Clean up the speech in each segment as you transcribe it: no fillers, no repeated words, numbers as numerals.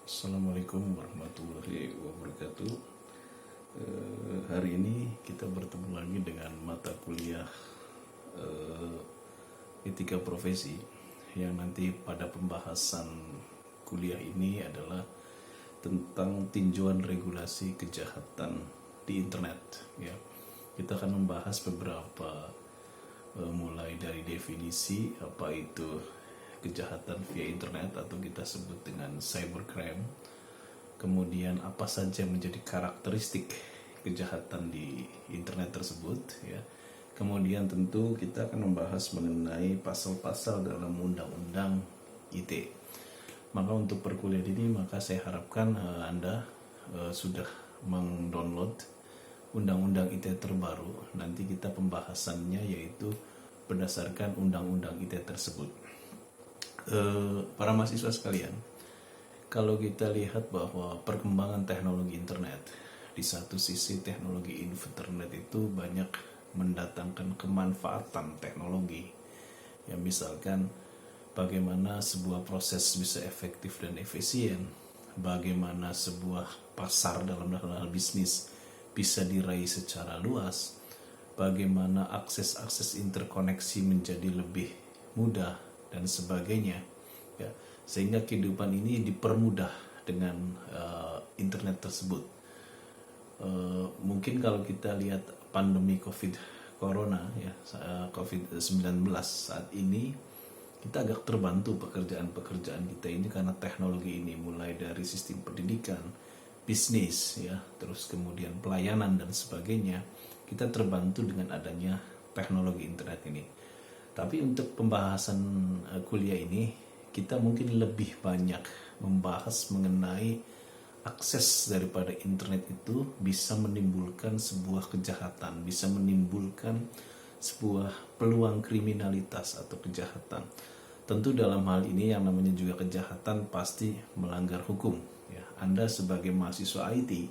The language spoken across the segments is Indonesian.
Assalamualaikum warahmatullahi wabarakatuh. Hari ini kita bertemu lagi dengan mata kuliah etika profesi yang nanti pada pembahasan kuliah ini adalah tentang tinjauan regulasi kejahatan di internet. Ya, kita akan membahas beberapa mulai dari definisi apa itu kejahatan via internet atau kita sebut dengan cybercrime. Kemudian apa saja menjadi karakteristik kejahatan di internet tersebut ya. Kemudian tentu kita akan membahas mengenai pasal-pasal dalam undang-undang ITE. Maka untuk perkuliahan ini maka saya harapkan Anda sudah mendownload undang-undang ITE terbaru. Nanti kita pembahasannya yaitu berdasarkan undang-undang ITE tersebut. Para mahasiswa sekalian, kalau kita lihat bahwa perkembangan teknologi internet, di satu sisi teknologi internet itu banyak mendatangkan kemanfaatan teknologi. Ya, misalkan bagaimana sebuah proses bisa efektif dan efisien, bagaimana sebuah pasar dalam hal bisnis bisa diraih secara luas, bagaimana akses interkoneksi menjadi lebih mudah dan sebagainya ya, sehingga kehidupan ini dipermudah dengan internet tersebut. Mungkin kalau kita lihat pandemi Corona ya, COVID-19 saat ini kita agak terbantu pekerjaan kita ini karena teknologi ini, mulai dari sistem pendidikan, bisnis ya, terus kemudian pelayanan dan sebagainya, kita terbantu dengan adanya teknologi internet ini. Tapi untuk pembahasan kuliah ini kita mungkin lebih banyak membahas mengenai akses daripada internet itu bisa menimbulkan sebuah kejahatan, bisa menimbulkan sebuah peluang kriminalitas atau kejahatan. Tentu dalam hal ini yang namanya juga kejahatan pasti melanggar hukum ya. Anda sebagai mahasiswa IT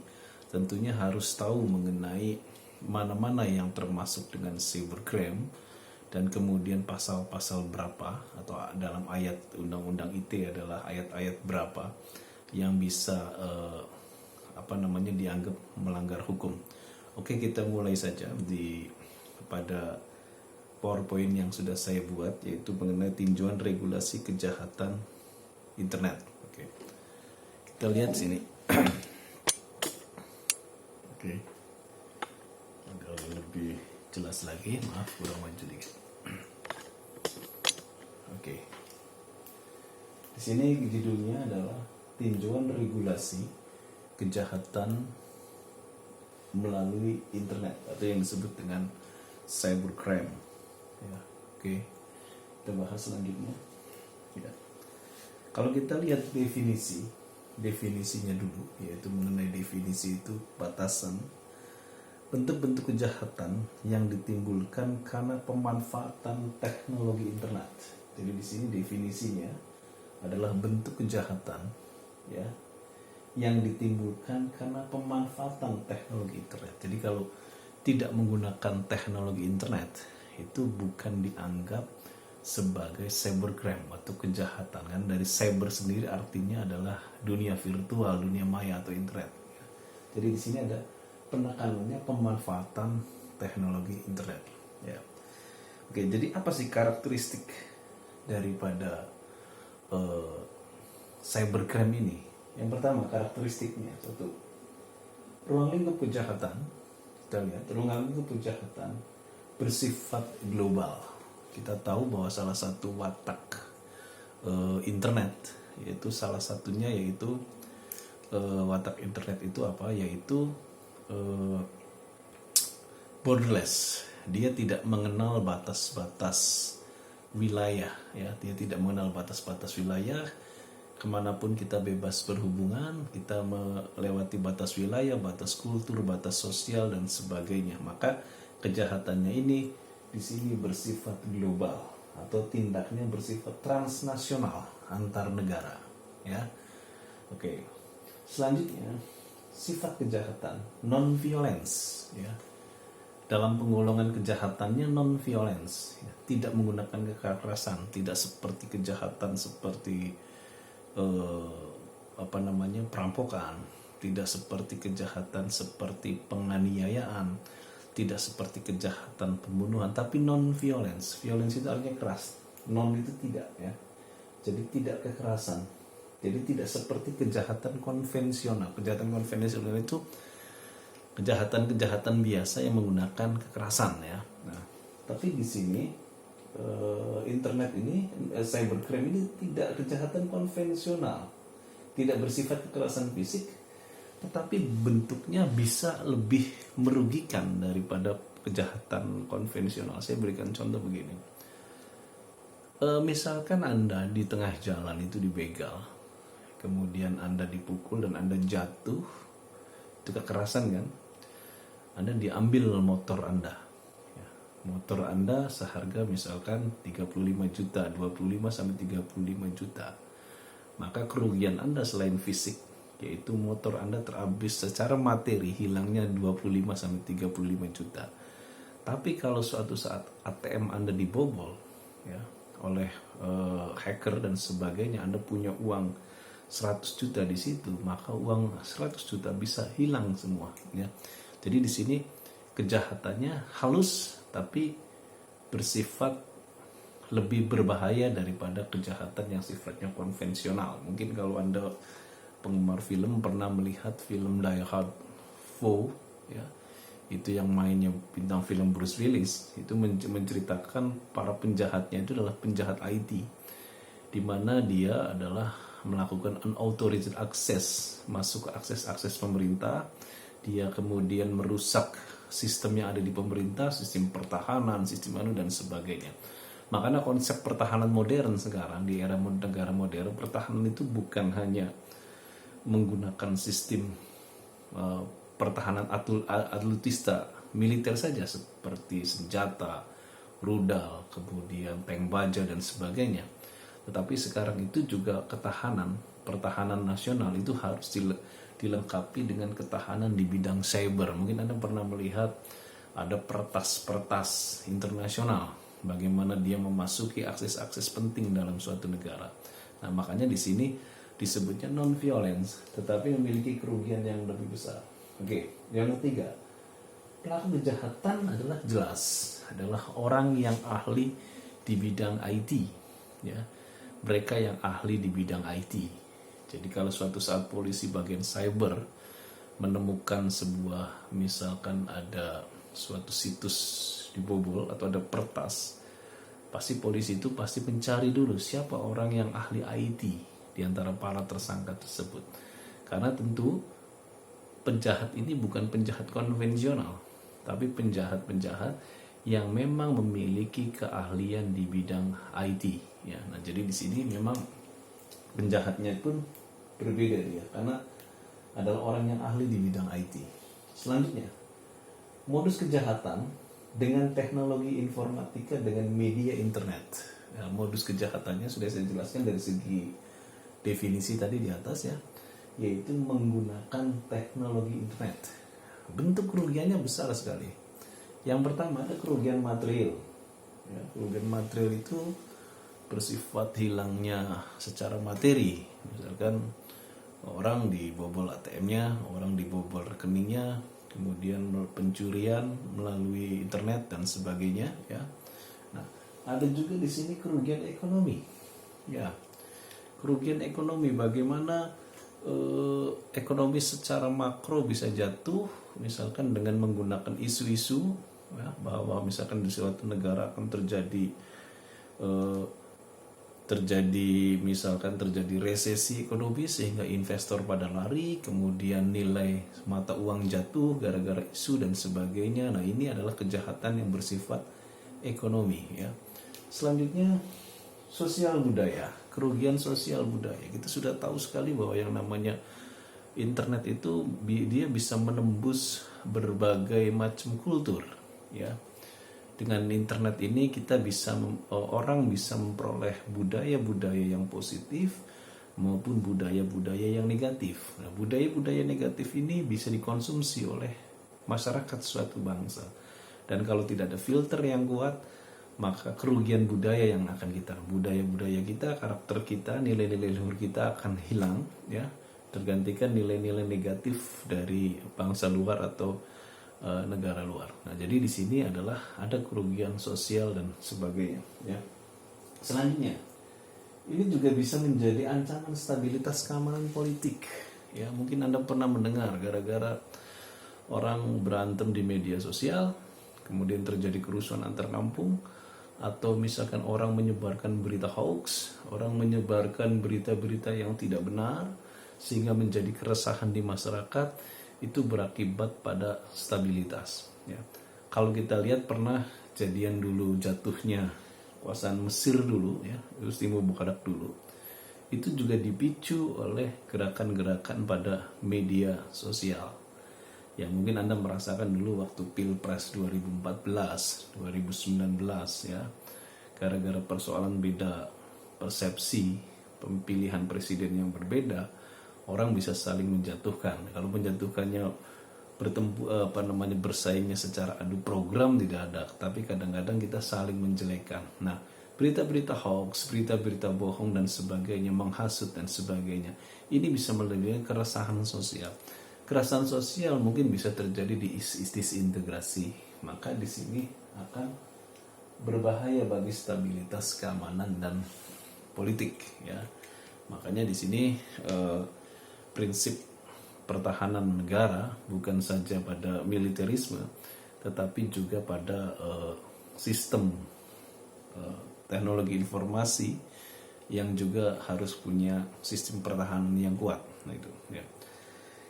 tentunya harus tahu mengenai mana-mana yang termasuk dengan cybercrime, dan kemudian pasal-pasal berapa atau dalam ayat undang-undang ITE adalah ayat-ayat berapa yang bisa dianggap melanggar hukum. Oke, kita mulai saja pada PowerPoint yang sudah saya buat, yaitu mengenai tinjauan regulasi kejahatan internet. Oke, kita lihat sini. Oke, agak lebih jelas lagi, maaf kurang maju dikit. Oke. Di sini judulnya adalah tinjauan regulasi kejahatan melalui internet atau yang disebut dengan cybercrime. Ya, oke. Kita bahas selanjutnya. Ya. Kalau kita lihat definisinya dulu, yaitu mengenai definisi itu batasan bentuk-bentuk kejahatan yang ditimbulkan karena pemanfaatan teknologi internet. Jadi di sini definisinya adalah bentuk kejahatan ya yang ditimbulkan karena pemanfaatan teknologi internet. Jadi kalau tidak menggunakan teknologi internet itu bukan dianggap sebagai cybercrime atau kejahatan, kan dari cyber sendiri artinya adalah dunia virtual, dunia maya atau internet. Jadi di sini ada penekanannya pemanfaatan teknologi internet ya. Oke, jadi apa sih karakteristik daripada cybercrime ini? Yang pertama karakteristiknya, satu, ruang lingkup kejahatan. Kita lihat ruang lingkup kejahatan bersifat global. Kita tahu bahwa salah satu watak internet yaitu salah satunya yaitu watak internet itu apa? Yaitu borderless. Dia tidak mengenal batas-batas wilayah ya, dia tidak mengenal batas-batas wilayah. Kemanapun kita bebas berhubungan, kita melewati batas wilayah, batas kultur, batas sosial dan sebagainya. Maka kejahatannya ini di sini bersifat global atau tindaknya bersifat transnasional antar negara ya. Oke. Selanjutnya sifat kejahatan non-violence ya. Dalam penggolongan kejahatannya non-violence ya. Tidak menggunakan kekerasan, tidak seperti kejahatan seperti perampokan, tidak seperti kejahatan seperti penganiayaan, tidak seperti kejahatan pembunuhan, tapi non violence. Violence itu artinya keras, non itu tidak ya. Jadi tidak kekerasan. Jadi tidak seperti kejahatan konvensional. Kejahatan konvensional itu kejahatan-kejahatan biasa yang menggunakan kekerasan ya. Nah, tapi di sini internet ini, cybercrime ini tidak kejahatan konvensional, tidak bersifat kekerasan fisik, tetapi bentuknya bisa lebih merugikan daripada kejahatan konvensional. Saya berikan contoh begini. Misalkan Anda di tengah jalan itu dibegal, kemudian Anda dipukul dan Anda jatuh, itu kekerasan kan? Anda diambil motor Anda. Ya, motor Anda seharga misalkan 35 juta, 25 sampai 35 juta. Maka kerugian Anda selain fisik, yaitu motor Anda terhabis secara materi, hilangnya 25 sampai 35 juta. Tapi kalau suatu saat ATM Anda dibobol ya, oleh hacker dan sebagainya, Anda punya uang 100 juta di situ, maka uang 100 juta bisa hilang semua ya. Jadi di sini kejahatannya halus tapi bersifat lebih berbahaya daripada kejahatan yang sifatnya konvensional. Mungkin kalau Anda penggemar film pernah melihat film Die Hard 4 ya, itu yang mainnya bintang film Bruce Willis, itu menceritakan para penjahatnya itu adalah penjahat IT, di mana dia adalah melakukan unauthorized access, masuk ke akses pemerintah. Dia kemudian merusak sistem yang ada di pemerintah, sistem pertahanan, sistem dan sebagainya. Makanya konsep pertahanan modern sekarang di era negara modern, pertahanan itu bukan hanya menggunakan sistem pertahanan atlutista militer saja seperti senjata, rudal, kemudian tank baja dan sebagainya. Tetapi sekarang itu juga pertahanan nasional itu harus dilengkapi dengan ketahanan di bidang cyber. Mungkin Anda pernah melihat ada pertas internasional, bagaimana dia memasuki akses-akses penting dalam suatu negara. Nah, makanya di sini disebutnya non-violence, tetapi memiliki kerugian yang lebih besar. Oke, yang ketiga, pelaku kejahatan adalah adalah orang yang ahli di bidang IT, ya, mereka yang ahli di bidang IT. Jadi kalau suatu saat polisi bagian cyber menemukan sebuah, misalkan ada suatu situs dibobol atau ada pertas, pasti polisi itu pasti mencari dulu siapa orang yang ahli IT di antara para tersangka tersebut. Karena tentu penjahat ini bukan penjahat konvensional, tapi penjahat-penjahat yang memang memiliki keahlian di bidang IT ya. Nah, jadi di sini memang penjahatnya pun berbeda dia, karena adalah orang yang ahli di bidang IT. Selanjutnya, modus kejahatan dengan teknologi informatika dengan media internet. Ya, modus kejahatannya sudah saya jelaskan dari segi definisi tadi di atas ya, yaitu menggunakan teknologi internet. Bentuk kerugiannya besar sekali. Yang pertama ada kerugian material. Ya, kerugian material itu bersifat hilangnya secara materi. Misalkan orang dibobol ATM-nya, orang dibobol rekeningnya, kemudian pencurian melalui internet dan sebagainya. Ya. Nah, ada juga di sini kerugian ekonomi. Ya, kerugian ekonomi, bagaimana ekonomi secara makro bisa jatuh, misalkan dengan menggunakan isu-isu ya, bahwa misalkan di suatu negara akan terjadi resesi ekonomi sehingga investor pada lari, kemudian nilai mata uang jatuh gara-gara isu dan sebagainya. Nah, ini adalah kejahatan yang bersifat ekonomi ya. Selanjutnya sosial budaya, kerugian sosial budaya. Kita sudah tahu sekali bahwa yang namanya internet itu dia bisa menembus berbagai macam kultur ya. Dengan internet ini kita orang bisa memperoleh budaya-budaya yang positif maupun budaya-budaya yang negatif. Nah, budaya-budaya negatif ini bisa dikonsumsi oleh masyarakat suatu bangsa. Dan kalau tidak ada filter yang kuat, maka kerugian budaya yang akan budaya-budaya kita, karakter kita, nilai-nilai luhur kita akan hilang ya. tergantikan nilai-nilai negatif dari bangsa luar atau negara luar. Nah, jadi di sini adalah ada kerugian sosial dan sebagainya. Ya. Selanjutnya, ini juga bisa menjadi ancaman stabilitas keamanan politik. Ya, mungkin Anda pernah mendengar gara-gara orang berantem di media sosial, kemudian terjadi kerusuhan antar kampung, atau misalkan orang menyebarkan berita hoax, orang menyebarkan berita-berita yang tidak benar, sehingga menjadi keresahan di masyarakat, itu berakibat pada stabilitas. Ya. Kalau kita lihat pernah jadian dulu jatuhnya kekuasaan Mesir dulu, ya, Husni Mubarak dulu, itu juga dipicu oleh gerakan-gerakan pada media sosial. Ya mungkin Anda merasakan dulu waktu Pilpres 2014, 2019 ya. Gara-gara persoalan beda persepsi pemilihan presiden yang berbeda, orang bisa saling menjatuhkan. Kalau menjatuhkannya bersaingnya secara adu program tidak ada, tapi kadang-kadang kita saling menjelekan. Nah, berita-berita hoax, berita-berita bohong dan sebagainya, menghasut dan sebagainya, ini bisa menimbulkan keresahan sosial. Keresahan sosial mungkin bisa terjadi di disintegrasi, maka di sini akan berbahaya bagi stabilitas keamanan dan politik. Ya, makanya di sini prinsip pertahanan negara bukan saja pada militerisme, tetapi juga pada sistem teknologi informasi yang juga harus punya sistem pertahanan yang kuat. Nah itu, ya.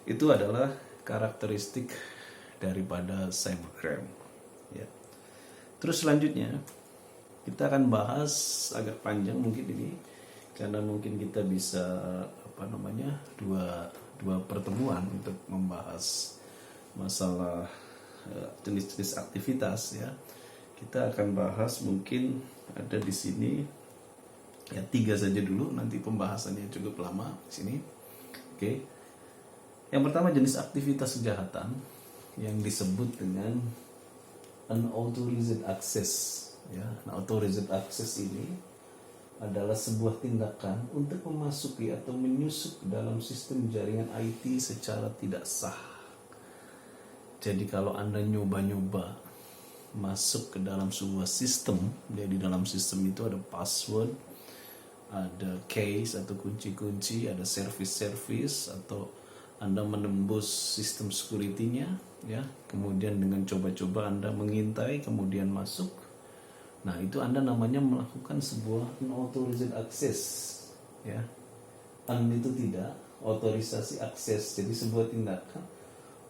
Itu adalah karakteristik daripada cybercrime. Ya. Terus selanjutnya kita akan bahas agak panjang mungkin ini, karena mungkin kita bisa dua pertemuan untuk membahas masalah jenis-jenis aktivitas. Ya. Kita akan bahas mungkin ada di sini ya 3 saja dulu, nanti pembahasannya cukup lama di sini. Oke. Yang pertama jenis aktivitas kejahatan yang disebut dengan unauthorized access. Ya, unauthorized access ini adalah sebuah tindakan untuk memasuki atau menyusup dalam sistem jaringan IT secara tidak sah. Jadi kalau Anda nyoba-nyoba masuk ke dalam sebuah sistem, di dalam sistem itu ada password, ada case atau kunci-kunci, ada service-service, atau Anda menembus sistem security-nya, ya. Kemudian dengan coba-coba Anda mengintai, kemudian masuk. Nah, itu Anda namanya melakukan sebuah unauthorized access, ya. Itu tidak otorisasi akses. Jadi sebuah tindakan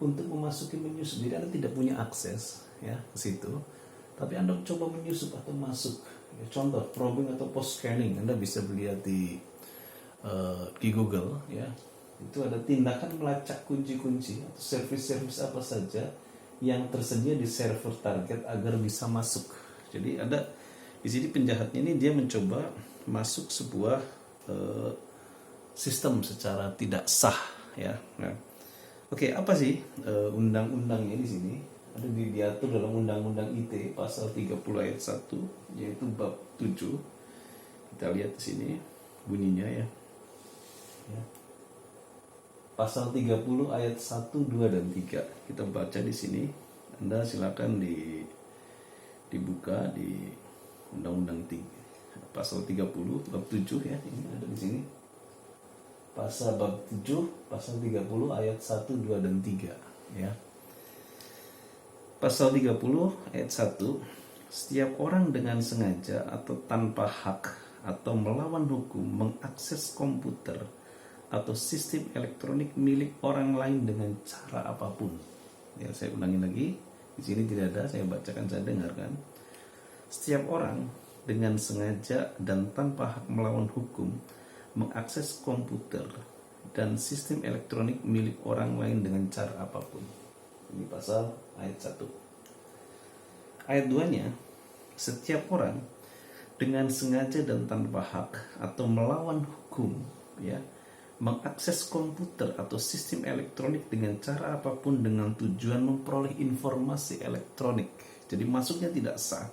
untuk memasuki menyusup. Jadi Anda tidak punya akses, ya, ke situ. Tapi Anda coba menyusup atau masuk. Ya, contoh probing atau post scanning, Anda bisa lihat di Google, ya. Itu ada tindakan melacak kunci-kunci atau service-service apa saja yang tersedia di server target agar bisa masuk. Jadi ada di sini penjahatnya ini dia mencoba masuk sebuah sistem secara tidak sah, ya. Nah, oke, apa sih undang-undangnya di sini? Ada diatur dalam Undang-Undang ITE pasal 30 ayat 1, yaitu bab 7. Kita lihat di sini bunyinya, ya. Pasal 30 ayat 1, 2 dan 3. Kita baca di sini. Anda silakan dibuka di Undang-Undang 3. Pasal 30 bab 7, ya. Ini ada di sini. Pasal bab 7, pasal 30 ayat 1, 2 dan 3, ya. Pasal 30 ayat 1, setiap orang dengan sengaja atau tanpa hak atau melawan hukum mengakses komputer atau sistem elektronik milik orang lain dengan cara apapun. Ya, saya ulangi lagi. Di sini tidak ada, saya bacakan, saya dengarkan. Setiap orang dengan sengaja dan tanpa hak melawan hukum mengakses komputer dan sistem elektronik milik orang lain dengan cara apapun. Ini pasal ayat 1. Ayat 2-nya, setiap orang dengan sengaja dan tanpa hak atau melawan hukum, ya, mengakses komputer atau sistem elektronik dengan cara apapun dengan tujuan memperoleh informasi elektronik. Jadi masuknya tidak sah.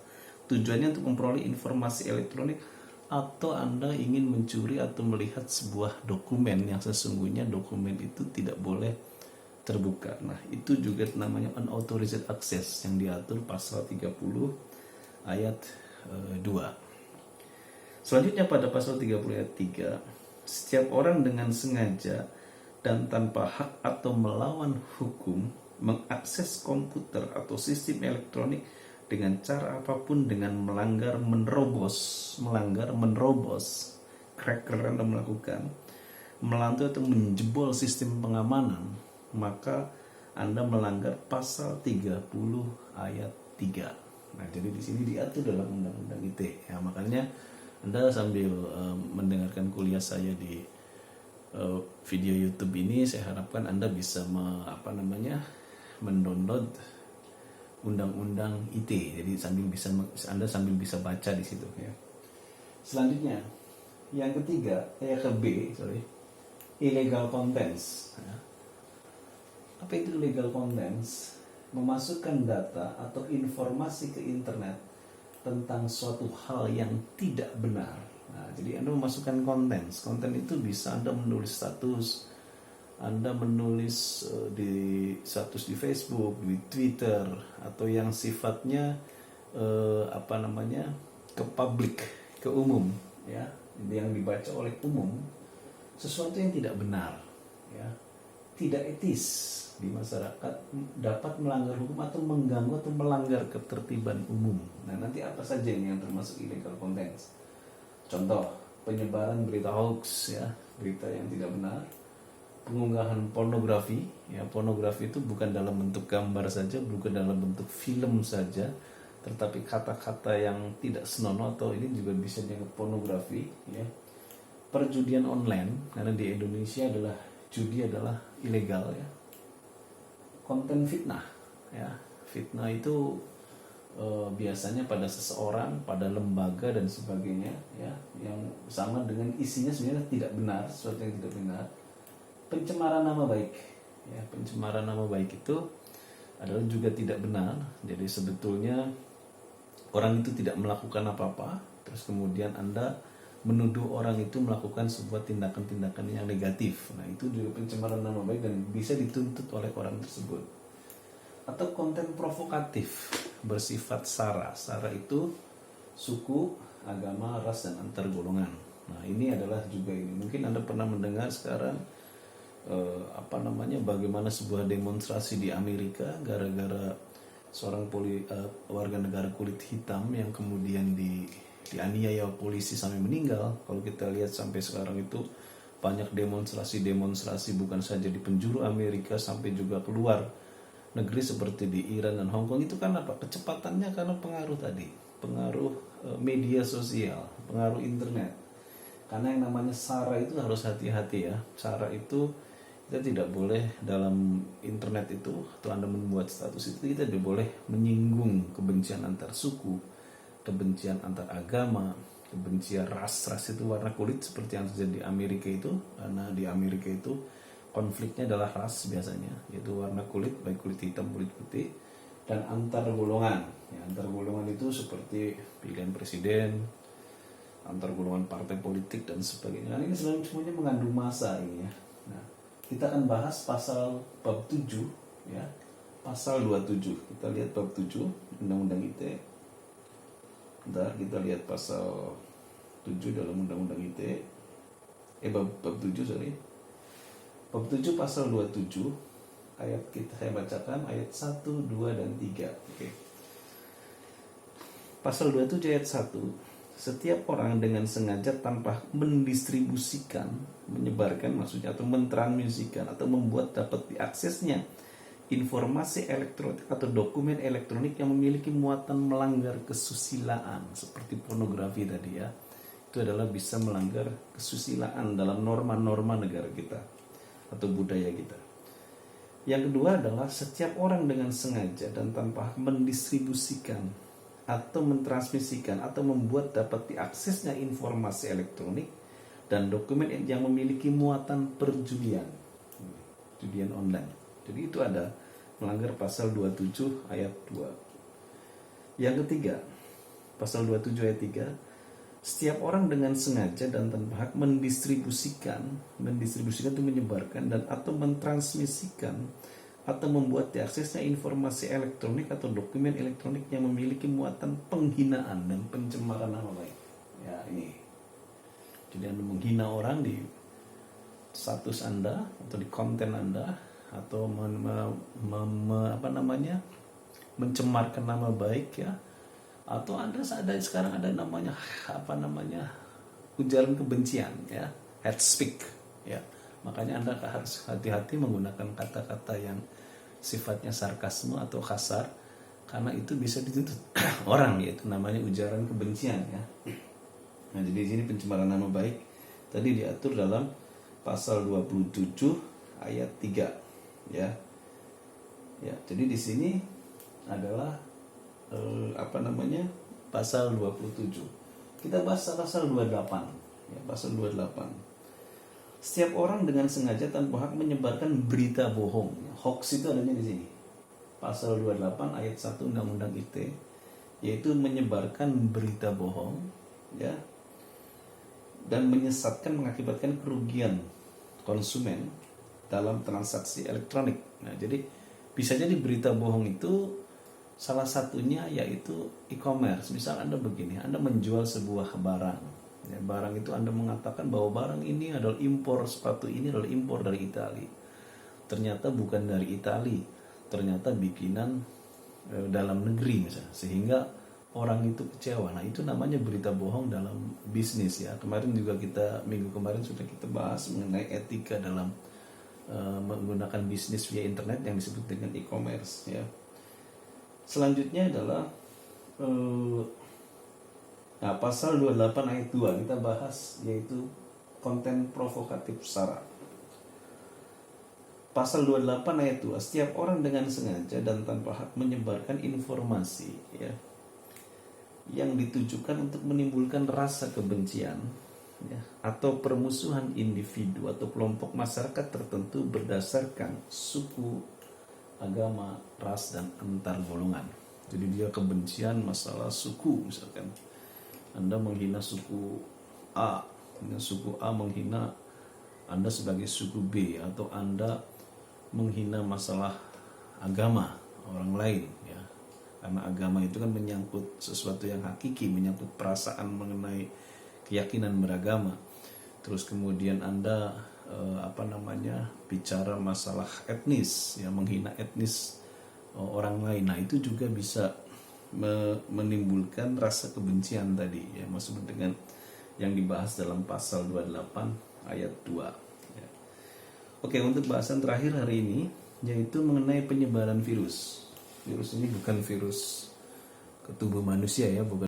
Tujuannya untuk memperoleh informasi elektronik atau Anda ingin mencuri atau melihat sebuah dokumen yang sesungguhnya dokumen itu tidak boleh terbuka. Nah, itu juga namanya unauthorized access yang diatur pasal 30 ayat 2. Selanjutnya pada pasal 30 ayat 3, setiap orang dengan sengaja dan tanpa hak atau melawan hukum mengakses komputer atau sistem elektronik dengan cara apapun dengan menerobos, cracker Anda melakukan, melantai atau menjebol sistem pengamanan, maka Anda melanggar pasal 30 ayat 3. Nah, jadi di sini diatur dalam undang-undang ITE. Ya, makanya Anda sambil mendengarkan kuliah saya di video YouTube ini, saya harapkan Anda bisa mendownload undang-undang ITE. Jadi Anda sambil bisa baca di situ ya. Selanjutnya, yang ketiga, illegal contents. Ya. Apa itu illegal contents? Memasukkan data atau informasi ke internet tentang suatu hal yang tidak benar. Nah, jadi Anda memasukkan konten itu bisa Anda menulis status, Anda menulis di status di Facebook, di Twitter, atau yang sifatnya ke publik, ke umum, ya, yang dibaca oleh umum, sesuatu yang tidak benar, ya, tidak etis di masyarakat, dapat melanggar hukum atau mengganggu atau melanggar ketertiban umum. Nah, nanti apa saja ini yang termasuk illegal contents? Contoh, penyebaran berita hoax, ya, berita yang tidak benar, pengunggahan pornografi, ya, pornografi itu bukan dalam bentuk gambar saja, bukan dalam bentuk film saja, tetapi kata-kata yang tidak senonoh, atau ini juga bisa dianggap pornografi, ya. Perjudian online, karena di Indonesia judi adalah ilegal, ya. Konten fitnah, ya, fitnah itu biasanya pada seseorang, pada lembaga dan sebagainya, ya, yang sama dengan isinya sebenarnya tidak benar, sesuatu yang tidak benar. Pencemaran nama baik, ya, pencemaran nama baik itu adalah juga tidak benar. Jadi sebetulnya orang itu tidak melakukan apa-apa, terus kemudian Anda menuduh orang itu melakukan sebuah tindakan-tindakan yang negatif. Nah, itu juga pencemaran nama baik dan bisa dituntut oleh orang tersebut. Atau konten provokatif bersifat sara. Sara itu suku, agama, ras, dan antar golongan. Nah, ini adalah juga ini. Mungkin Anda pernah mendengar sekarang bagaimana sebuah demonstrasi di Amerika gara-gara seorang warga negara kulit hitam yang kemudian dianiaya polisi sampai meninggal. Kalau kita lihat sampai sekarang itu banyak demonstrasi bukan saja di penjuru Amerika sampai juga keluar negeri seperti di Iran dan Hong Kong. Itu kan apa? Kecepatannya karena pengaruh media sosial, pengaruh internet. Karena yang namanya sara itu harus hati-hati, ya. Sara itu kita tidak boleh dalam internet itu, atau Anda membuat status itu, kita tidak boleh menyinggung kebencian antar suku, kebencian antar agama, kebencian ras itu warna kulit seperti yang terjadi di Amerika itu. Karena di Amerika itu konfliknya adalah ras biasanya, yaitu warna kulit, baik kulit hitam, kulit putih, dan antar golongan. Ya, antar golongan itu seperti pilihan presiden, antar golongan partai politik dan sebagainya. Nah, ini semuanya mengandung massa ini, ya. Nah, kita akan bahas pasal bab 7, ya. Pasal 27. Kita lihat bab 7 Undang-Undang ITE. Bentar, kita lihat pasal 7 dalam Undang-Undang ITE. Bab 7, sorry. Bab 7 pasal 27 ayat saya bacakan ayat 1, 2, dan 3. Oke. Pasal 27 ayat 1. Setiap orang dengan sengaja tanpa mendistribusikan, menyebarkan maksudnya, atau mentransmisikan atau membuat dapat diaksesnya informasi elektronik atau dokumen elektronik yang memiliki muatan melanggar kesusilaan seperti pornografi tadi, ya, itu adalah bisa melanggar kesusilaan dalam norma-norma negara kita atau budaya kita. Yang kedua adalah setiap orang dengan sengaja dan tanpa mendistribusikan atau mentransmisikan atau membuat dapat diaksesnya informasi elektronik dan dokumen yang memiliki muatan perjudian, judian online. Jadi itu ada melanggar pasal 27 ayat 2. Yang ketiga, pasal 27 ayat 3, Setiap orang dengan sengaja dan tanpa hak mendistribusikan itu menyebarkan dan atau mentransmisikan atau membuat diaksesnya informasi elektronik atau dokumen elektronik yang memiliki muatan penghinaan dan pencemaran nama baik. Ya, ini. Jadi Anda menghina orang di status Anda atau di konten Anda atau mencemarkan nama baik, ya, atau Anda sekarang ada namanya ujaran kebencian, ya, hate speak, ya. Makanya Anda harus hati-hati menggunakan kata-kata yang sifatnya sarkasme atau kasar, karena itu bisa dituntut orang, yaitu namanya ujaran kebencian, ya. Nah, jadi di sini pencemaran nama baik tadi diatur dalam pasal 27 ayat 3, ya. Ya, jadi di sini adalah pasal 27. Kita bahas pasal 28, ya, pasal 28. Setiap orang dengan sengaja tanpa hak menyebarkan berita bohong. Hoax itu adanya di sini. Pasal 28 ayat 1 Undang-Undang ITE, yaitu menyebarkan berita bohong, ya, dan menyesatkan mengakibatkan kerugian konsumen dalam transaksi elektronik. Nah, jadi bisa jadi berita bohong itu salah satunya yaitu e-commerce. Misal Anda begini, Anda menjual sebuah barang, ya, barang itu Anda mengatakan bahwa barang ini adalah impor, sepatu ini adalah impor dari Italia. Ternyata bukan dari Italia, ternyata bikinan dalam negeri misalnya, sehingga orang itu kecewa. Nah, itu namanya berita bohong dalam bisnis, ya. Kemarin juga minggu kemarin sudah kita bahas mengenai etika dalam menggunakan bisnis via internet yang disebut dengan e-commerce, ya. Selanjutnya adalah pasal 28 ayat 2 kita bahas, yaitu konten provokatif sara. Pasal 28 ayat 2, setiap orang dengan sengaja dan tanpa hak menyebarkan informasi, ya, yang ditujukan untuk menimbulkan rasa kebencian, ya, atau permusuhan individu atau kelompok masyarakat tertentu berdasarkan suku, agama, ras, dan antar golongan. Jadi dia kebencian masalah suku, misalkan Anda menghina suku A, dengan suku A menghina Anda sebagai suku B, atau Anda menghina masalah agama orang lain, ya. Karena agama itu kan menyangkut sesuatu yang hakiki, menyangkut perasaan mengenai keyakinan beragama. Terus kemudian Anda bicara masalah etnis, ya, menghina etnis orang lain. Nah, itu juga bisa menimbulkan rasa kebencian tadi, ya, maksud dengan yang dibahas dalam pasal 28 ayat 2, ya. Oke, untuk bahasan terakhir hari ini yaitu mengenai penyebaran virus. Virus ini bukan virus ke tubuh manusia, ya, bukan